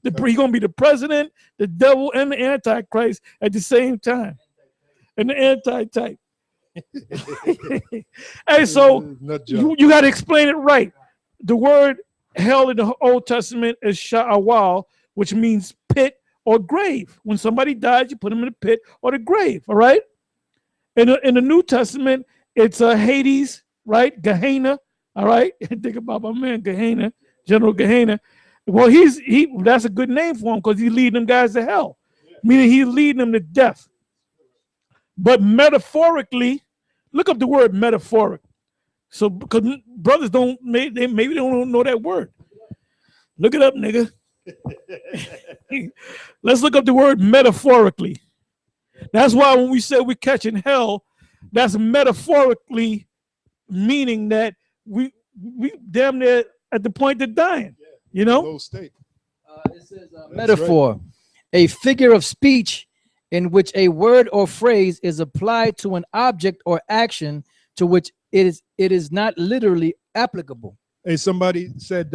He's going to be the president, the devil, and the Antichrist at the same time. And the anti-type. Hey, so you got to explain it right. The word hell in the Old Testament is sha'awal, which means pit or grave. When somebody dies, you put them in the pit or the grave, all right? In the New Testament, it's Hades, right? Gehenna, all right? Think about my man, Gehenna, General Gehenna. Well, that's a good name for him because he's leading them guys to hell, meaning he's leading them to death. But metaphorically, look up the word metaphoric. So, because brothers maybe they don't know that word. Look it up, nigga. Let's look up the word metaphorically. That's why when we say we're catching hell, that's metaphorically meaning that we damn near at the point of dying. You know? Low state. It says metaphor, right. A figure of speech in which a word or phrase is applied to an object or action to which it is not literally applicable. Hey, somebody said,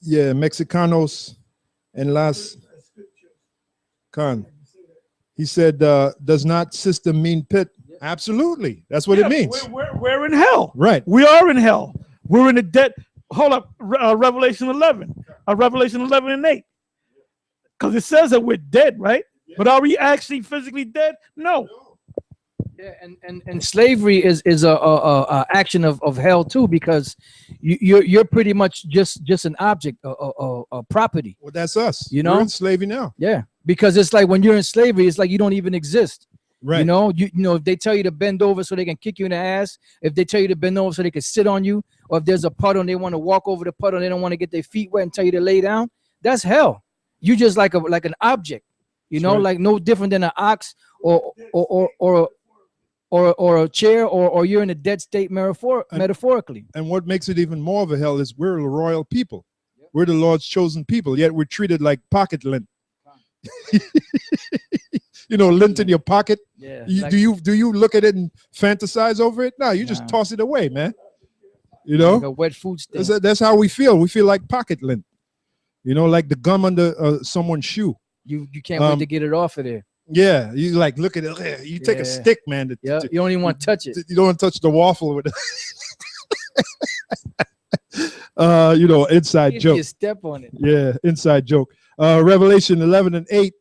Mexicanos and Las Khan. He said, does not system mean pit? Absolutely. That's what it means. We're in hell. Right. We are in hell. We're in the dead. Hold up. Revelation 11. Revelation 11 and 8. Because it says that we're dead, right? Yeah. But are we actually physically dead? No. Yeah, and slavery is a action of hell too, because you're pretty much just an object, a property. Well, that's us. You know, we're in slavery now. Yeah, because it's like when you're in slavery, it's like you don't even exist. Right. You know, you know, if they tell you to bend over so they can kick you in the ass, if they tell you to bend over so they can sit on you, or if there's a puddle and they want to walk over the puddle and they don't want to get their feet wet and tell you to lay down, that's hell. You just like an object, you know, like no different than an ox or a chair, or you're in a dead state metaphorically. And what makes it even more of a hell is we're a royal people. Yep. We're the Lord's chosen people, yet we're treated like pocket lint. You know, lint in your pocket. Yeah. Do you look at it and fantasize over it? No, you just toss it away, man. You know, like a wet food stain. That's how we feel. We feel like pocket lint. You know, like the gum under someone's shoe. You can't wait to get it off of there. Yeah, you like look at it. You take a stick, man. You don't even want to touch it. You don't want to touch the waffle with it. You know, inside joke. You step on it. Yeah, inside joke. Revelation 11 and 8,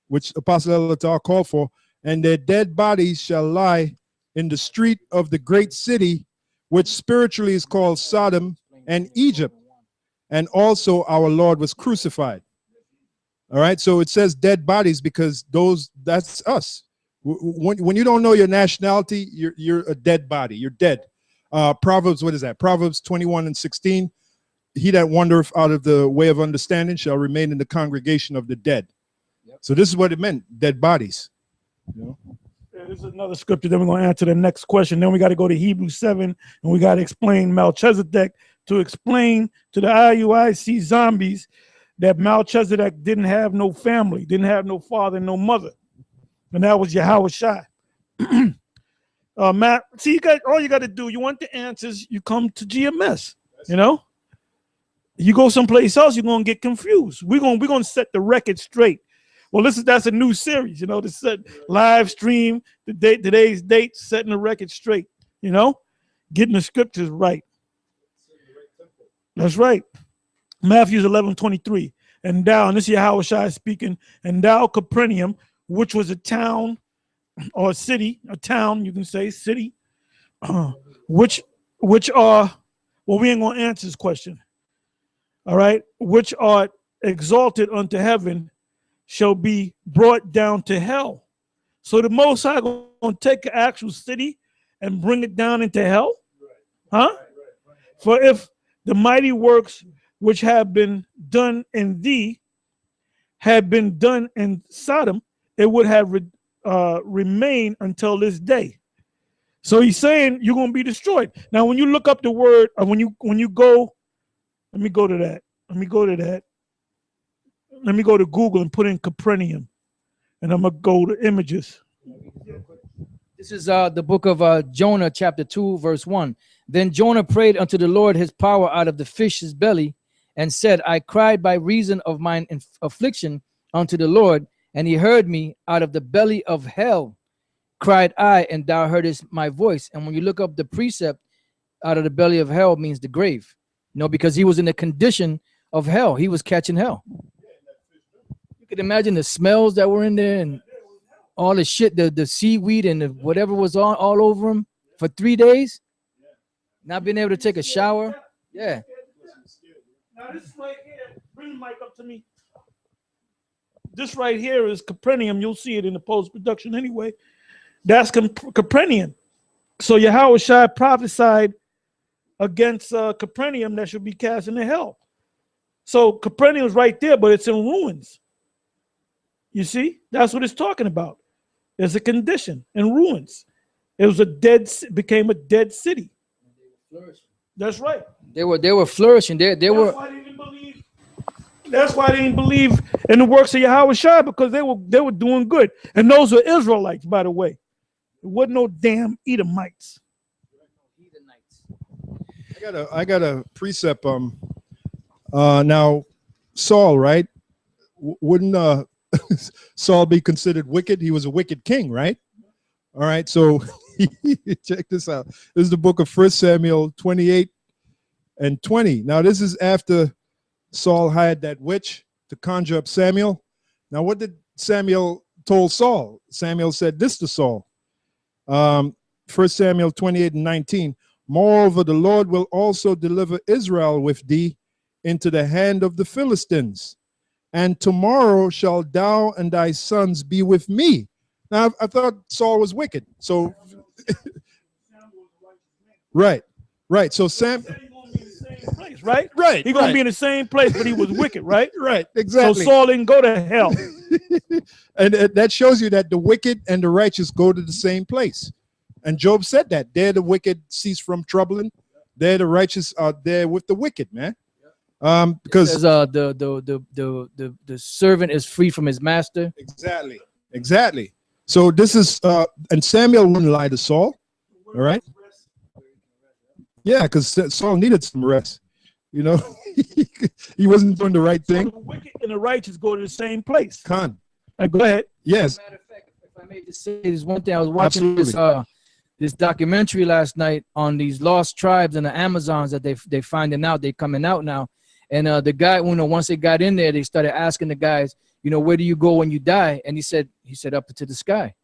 which Apostle Elatar called for, and their dead bodies shall lie in the street of the great city, which spiritually is called Sodom and Egypt, and also our Lord was crucified. All right, so it says dead bodies because that's us. When you don't know your nationality, you're a dead body. You're dead. Proverbs, what is that? Proverbs 21 and 16. He that wandereth out of the way of understanding shall remain in the congregation of the dead. Yep. So this is what it meant, dead bodies. You know? Yeah, this is another scripture. Then we're going to answer the next question. Then we got to go to Hebrews 7, and we got to explain Melchizedek to explain to the IUIC zombies that Melchizedek didn't have no family, didn't have no father, no mother. And that was Yahweh Shai. Matt, see, all you got to do, you want the answers, you come to GMS, you know? You go someplace else, you're going to get confused. We're going to set the record straight. Well, that's a new series, you know, to set live stream, today's date, setting the record straight, you know? Getting the scriptures right. That's right. Matthew 11:23, and thou, and this is Yahweh Shai speaking, and thou Capernaum, which was a town or a city, a town, you can say city, which are, well, we ain't gonna answer this question. All right, which are exalted unto heaven shall be brought down to hell. So the Most High gonna take an actual city and bring it down into hell, huh? For if the mighty works which have been done in thee had been done in Sodom, it would have remained until this day. So he's saying you're going to be destroyed. Now, when you look up the word, when you go, let me go to that. Let me go to Google and put in Capernaum, and I'm going to go to images. This is the book of Jonah, chapter 2, verse 1. Then Jonah prayed unto the Lord his power out of the fish's belly, and said, I cried by reason of mine affliction unto the Lord, and he heard me. Out of the belly of hell cried I, and thou heardest my voice. And when you look up the precept, out of the belly of hell means the grave. Because he was in the condition of hell. He was catching hell. You could imagine the smells that were in there and all the shit, the seaweed and whatever was on all over him for 3 days. Not being able to take a shower. Yeah. Now this right here, bring the mic up to me. This right here is Capernaum. You'll see it in the post-production anyway. That's Capernaum. So Yahushua prophesied against Capernaum that should be cast into hell. So Capernaum is right there, but it's in ruins. You see, that's what it's talking about. There's a condition in ruins. It was became a dead city. That's right. They were flourishing. They were. That's why they didn't believe in the works of Yahushua, because they were doing good. And those were Israelites, by the way. It wasn't no damn Edomites. I got a precept. Now Saul, right? Wouldn't Saul be considered wicked? He was a wicked king, right? All right, so check this out. This is the book of 1 Samuel 28 and 20. Now this is after Saul hired that witch to conjure up Samuel. Now what did Samuel told Saul? Samuel said this to Saul. 1 Samuel 28 and 19. Moreover, the Lord will also deliver Israel with thee into the hand of the Philistines. And tomorrow shall thou and thy sons be with me. Now, I thought Saul was wicked. So, right. So Sam, right? Right. He's gonna be in the same place, but he was wicked, right? Right. Exactly. So Saul didn't go to hell. And that shows you that the wicked and the righteous go to the same place. And Job said that. There the wicked cease from troubling. There the righteous are there with the wicked, man. Because the servant is free from his master. Exactly. So this is and Samuel wouldn't lie to Saul. All right. Yeah, because Saul needed some rest. He wasn't doing the right thing. So the wicked and the righteous go to the same place. Khan. Go ahead. Yes. Matter of fact, if I may just say this one thing, I was watching this documentary last night on these lost tribes in the Amazons that they finding out. They coming out now. And the guy, once they got in there, they started asking the guys, where do you go when you die? And he said up to the sky.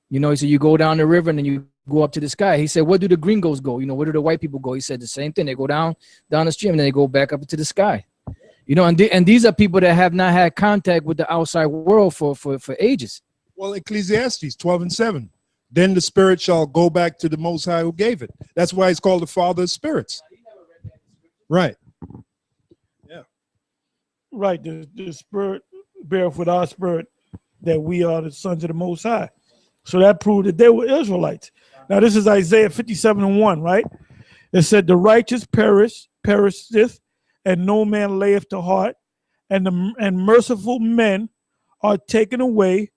He said, you go down the river and then you go up to the sky. He said, where do the gringos go? Where do the white people go? He said the same thing. They go down the stream and then they go back up to the sky. And these are people that have not had contact with the outside world for ages. Well, Ecclesiastes 12 and 7. Then the spirit shall go back to the Most High who gave it. That's why it's called the Father of Spirits. Right. Yeah. Right. The spirit beareth with our spirit that we are the sons of the Most High. So that proved that they were Israelites. Now this is Isaiah 57 and 1, right? It said, the righteous perisheth, and no man layeth to heart, and merciful men are taken away,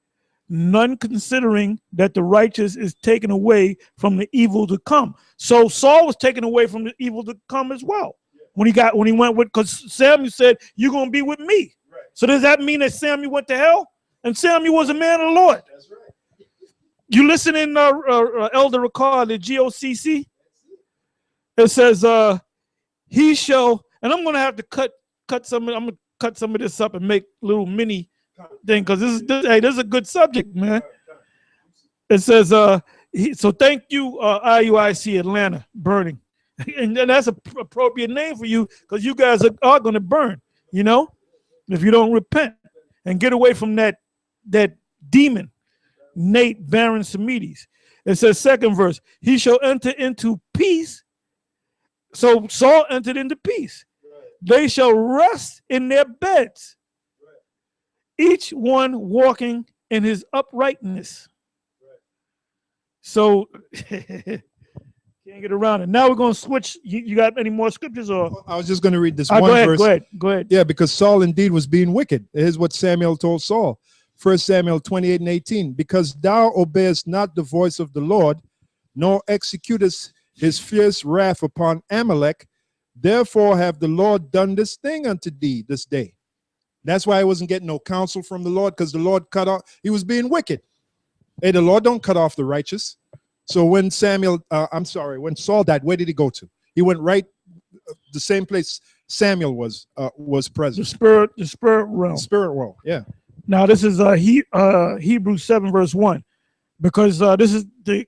none considering that the righteous is taken away from the evil to come. So Saul was taken away from the evil to come as well. When he went with, because Samuel said, you're going to be with me. Right. So does that mean that Samuel went to hell? And Samuel was a man of the Lord. That's right. You listen in Elder Ricard, the GOCC? It says, he shall, and I'm going to have to cut some of this up and make little mini thing, because this is a good subject, man. It says, so thank you, IUIC Atlanta, burning. And that's an appropriate name for you, because you guys are going to burn, if you don't repent and get away from that demon, Nate Baron Semites. It says, second verse, he shall enter into peace. So Saul entered into peace. They shall rest in their beds, each one walking in his uprightness. So can't get around it. Now we're going to switch. You got any more scriptures? Or I was just going to read this one verse. Go ahead. Yeah, because Saul indeed was being wicked. Here's what Samuel told Saul. 1 Samuel 28 and 18. Because thou obeyest not the voice of the Lord, nor executest his fierce wrath upon Amalek. Therefore have the Lord done this thing unto thee this day. That's why he wasn't getting no counsel from the Lord, because the Lord cut off, he was being wicked. Hey, the Lord don't cut off the righteous. So when when Saul died, where did he go to? He went right the same place Samuel was present. The spirit realm. Spirit world, yeah. Now this is Hebrews 7 verse 1, because this is the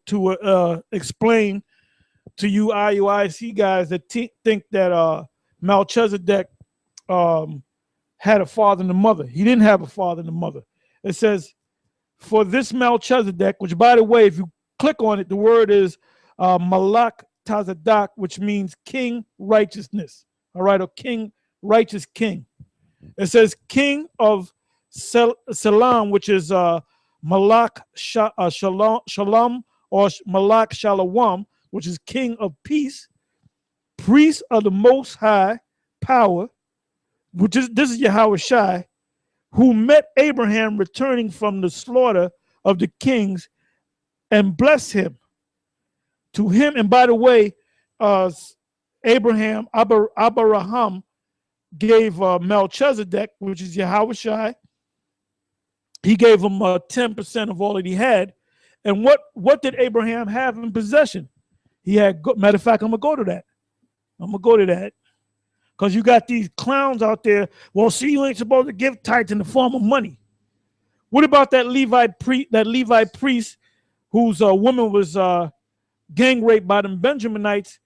to explain to you IUIC guys that think that Melchizedek had a father and a mother. He didn't have a father and a mother. It says, for this Melchizedek, which by the way, if you click on it, the word is Malak Tazadak, which means king righteousness. All right, or king, righteous king. It says king of Salam, which is Malak Shalom or Malak Shalom, which is king of peace, priest of the most high power, this is Yahweh Shai, who met Abraham returning from the slaughter of the kings and blessed him. To him, and by the way, Abraham, Abraham gave Melchizedek, which is Yahweh Shai, he gave him 10% of all that he had. And what did Abraham have in possession? He had, matter of fact, I'm going to go to that. Because you got these clowns out there. Well, see, you ain't supposed to give tithes in the form of money. What about that Levite priest whose woman was gang raped by them Benjaminites?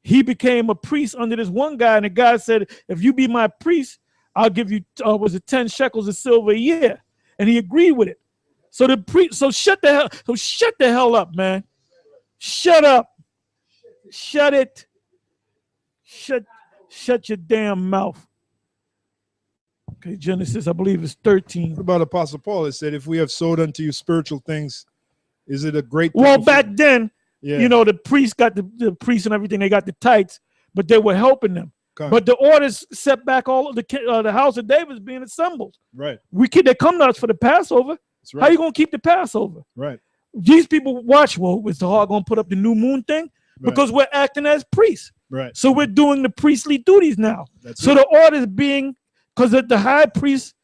He became a priest under this one guy, and the guy said, if you be my priest, I'll give you 10 shekels of silver a year. And he agreed with it. So shut the hell up, man. Shut up. Shut it. Shut your damn mouth. Okay, Genesis, I believe it's 13. What about Apostle Paul? It said, if we have sowed unto you spiritual things, is it a great thing? Well, back then, the priests got the priests and everything, they got the tithes, but they were helping them. But the orders set back all of the house of David's being assembled. Right. They come to us for the Passover. That's right. How you gonna keep the Passover? Right. These people watch. Well, is the heart gonna put up the new moon thing? Because we're acting as priests. Right. So we're doing the priestly duties now. The orders being, because the high priest,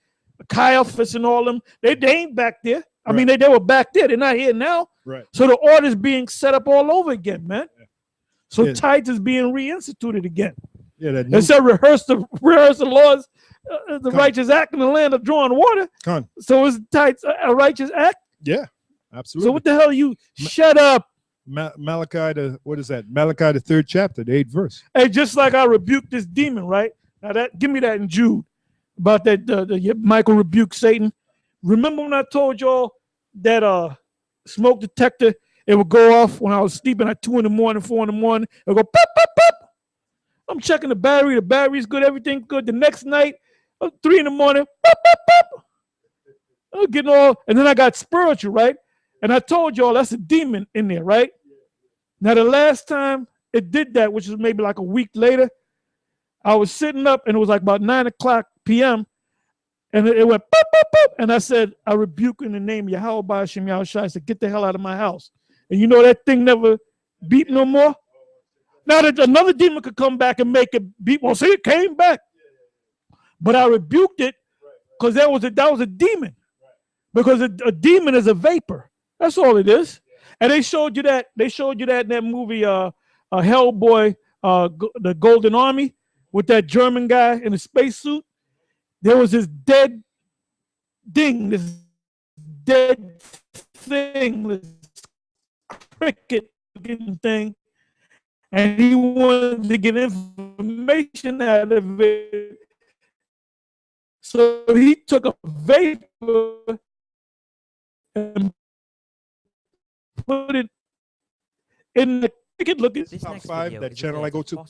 Caiaphas and all them, they ain't back there. I mean, they were back there. They're not here now. Right. So the orders being set up all over again, man. Yeah. So tithes is being reinstituted again. Yeah, it said rehearse the laws, the righteous act in the land of drawing water. So is tithes a righteous act? Yeah, absolutely. So what the hell are you? Shut up. Malachi, what is that? Malachi, the 3rd chapter, the 8th verse. Hey, just like I rebuked this demon, right? Now give me that in Jude about that the Michael rebuked Satan. Remember when I told y'all that smoke detector, it would go off when I was sleeping at 2 in the morning, 4 in the morning. It would go pop, pop, pop. I'm checking the battery. The battery's good. Everything's good. The next night, 3 in the morning, pop, pop, pop. I'm getting all, and then I got spiritual, right? And I told y'all that's a demon in there, right? Now, the last time it did that, which was maybe like a week later, I was sitting up and it was like about 9 o'clock p.m. and it went pop, pop, pop. And I said, I rebuke in the name of Yahweh Ba'ashem Yahushua. I said, get the hell out of my house. And you know that thing never beep no more? Now that another demon could come back and make it beep. Well, see, it came back. But I rebuked it because that was a demon. Because a demon is a vapor. That's all it is. And they showed you that in that movie, Hellboy, the Golden Army, with that German guy in a spacesuit. There was this dead thing, this cricket thing, and he wanted to get information out of it. So he took a vapor and put it in the cricket looking. Top 5, that channel I go to.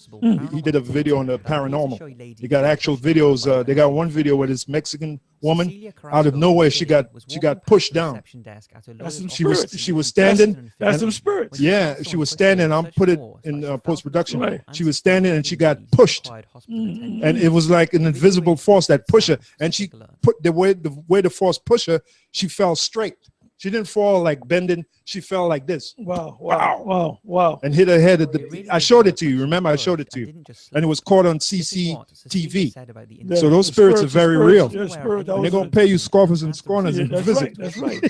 He did a video on the paranormal. They got actual videos. They got one video where this Mexican woman out of nowhere she got pushed down. She was standing. That's some spirits. Yeah, she was standing. I'm put it in post production. Right. She was standing and she got pushed, and it was like an invisible force that pushed her. And she put the way the force pushed her, she fell straight. She didn't fall like bending. She fell like this. Wow, Wow. wow, wow, wow. And hit her head at It the. really I did showed it work to you. when she Remember, I showed pushed it to and you. didn't just And it slip. was caught on This is what Cecilia CCTV. said about the The- incident. So those the spirits are very spirits, real. the spirits, that And was they're gonna a- pay you scoffers and Afterwards, scorners Yeah, in that's physics. right, that's right.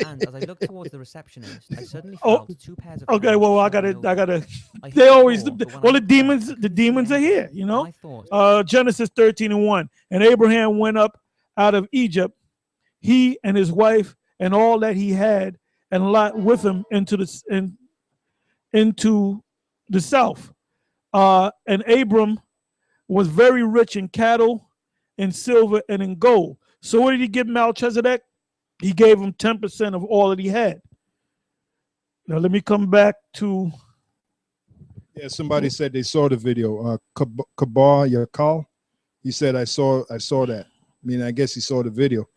And as I looked towards the receptionist, I suddenly Oh, felt two pairs of Okay, hands well, I shoving gotta. over. I hit They the always, floor, but when I well, the looked up, demons, I the couldn't see demons are anything. here, you And know. I thought, Genesis 13:1, and Abraham went up out of Egypt, he and his wife and all that he had, and Lot with him into the south. And Abram was very rich in cattle, in silver, and in gold. So what did he give Melchizedek? He gave him 10% of all that he had. Now let me come back to. Yeah, somebody said they saw the video. Kabar Yakal, he said I saw that. I mean, I guess he saw the video.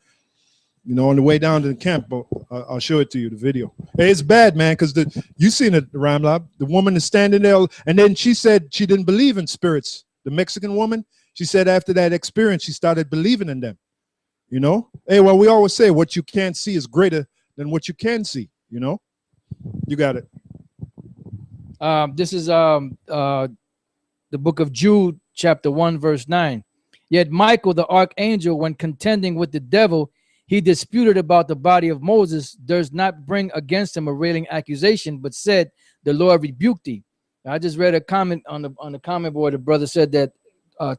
You know, on the way down to the camp, but I'll show it to you, the video. Hey, it's bad, man, because you seen it, Ramlab. The woman is standing there, and then she said she didn't believe in spirits. The Mexican woman, she said after that experience, she started believing in them. You know? Hey, well, we always say what you can't see is greater than what you can see, you know? You got it. This is the book of Jude, chapter 1, verse 9. Yet Michael, the archangel, when contending with the devil, he disputed about the body of Moses, does not bring against him a railing accusation, but said, the Lord rebuked thee. I just read a comment on the comment board. The brother said that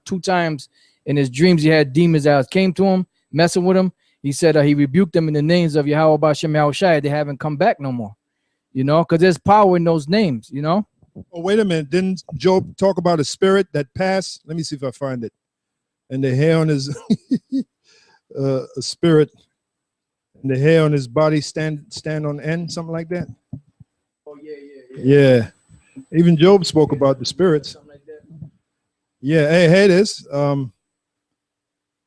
2 times in his dreams he had demons that came to him, messing with him. He said he rebuked them in the names of Yahweh Bashem Yahushai. They haven't come back no more. You know, because there's power in those names, you know. Oh, wait a minute. Didn't Job talk about a spirit that passed? Let me see if I find it. And the hair on his a spirit, and the hair on his body stand on end, something like that. Oh yeah. Yeah. Even Job spoke about the spirits. Yeah, hey, it is.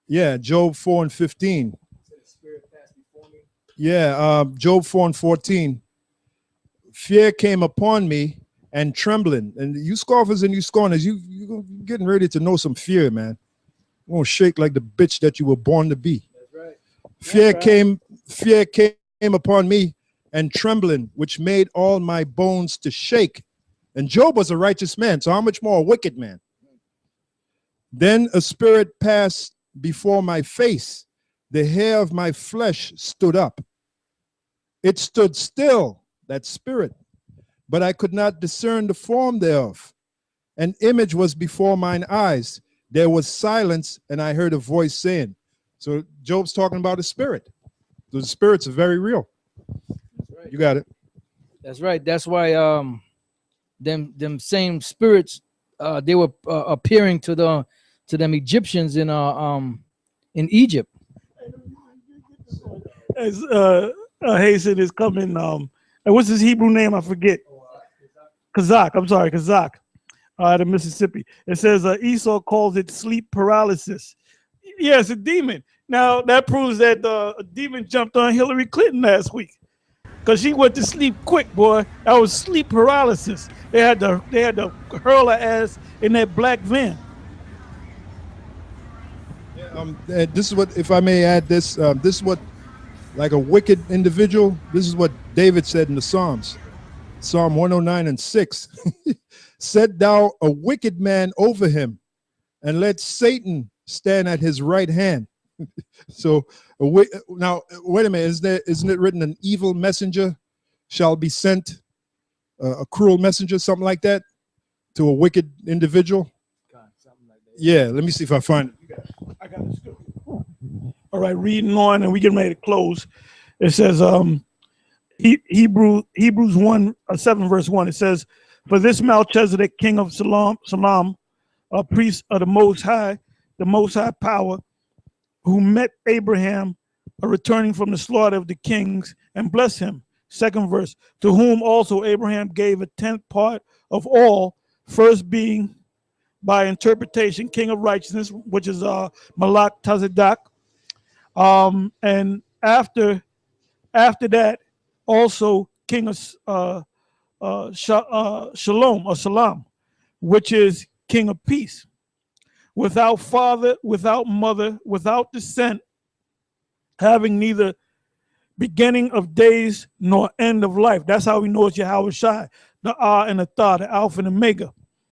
Yeah, Job 4:15. Yeah, Job 4:14. Fear came upon me and trembling. And you scoffers and you scorners, you getting ready to know some fear, man. You're gonna shake like the bitch that you were born to be. That's right. Fear came upon me and trembling, which made all my bones to shake. And Job was a righteous man, so how much more a wicked man? Then a spirit passed before my face. The hair of my flesh stood up. It stood still, that spirit, but I could not discern the form thereof. An image was before mine eyes. There was silence, and I heard a voice saying. So Job's talking about a spirit. Those spirits are very real. That's right. You got it. That's right. That's why them same spirits they were appearing to them Egyptians in Egypt. As Hasten is coming, and what's his Hebrew name? I forget. Kazakh. I'm sorry, Kazakh. Out of Mississippi. It says Esau calls it sleep paralysis. Yeah, it's a demon. Now that proves that a demon jumped on Hillary Clinton last week because she went to sleep quick, boy. That was sleep paralysis. They had to hurl her ass in that black van. This is what, if I may add this, this is what, like a wicked individual, this is what David said in the Psalms. Psalm 109:6. Set thou a wicked man over him, and let Satan stand at his right hand. So now, wait a minute, isn't it written an evil messenger shall be sent, a cruel messenger, something like that, to a wicked individual? Yeah, let me see if I find it. I got it. All right, reading on, and we getting ready to close. It says, Hebrews 1:7 verse 1. It says, "For this Melchizedek, king of Salem, a priest of the Most High power, who met Abraham, returning from the slaughter of the kings, and blessed him." Second verse, "To whom also Abraham gave a 10th part of all, first being by interpretation king of righteousness, which is Malak Tazedek, and after that also king of Shalom or Salam, which is king of peace, without father, without mother, without descent, having neither beginning of days nor end of life. That's how we know it's Yahweh Shai, the and the Tha, the Alpha and Omega.